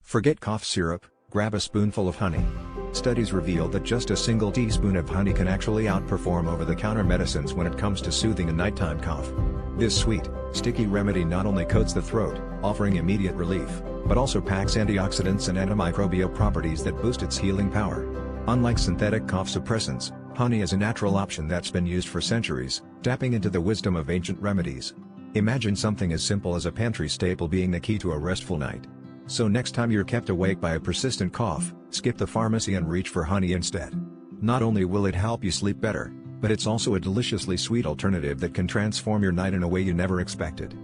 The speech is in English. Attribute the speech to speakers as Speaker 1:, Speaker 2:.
Speaker 1: Forget cough syrup, grab a spoonful of honey. Studies reveal that just a single teaspoon of honey can actually outperform over-the-counter medicines when it comes to soothing a nighttime cough. This sweet, sticky remedy not only coats the throat, offering immediate relief, but also packs antioxidants and antimicrobial properties that boost its healing power. Unlike synthetic cough suppressants, honey is a natural option that's been used for centuries, tapping into the wisdom of ancient remedies. Imagine something as simple as a pantry staple being the key to a restful night. So next time you're kept awake by a persistent cough, skip the pharmacy and reach for honey instead. Not only will it help you sleep better, but it's also a deliciously sweet alternative that can transform your night in a way you never expected.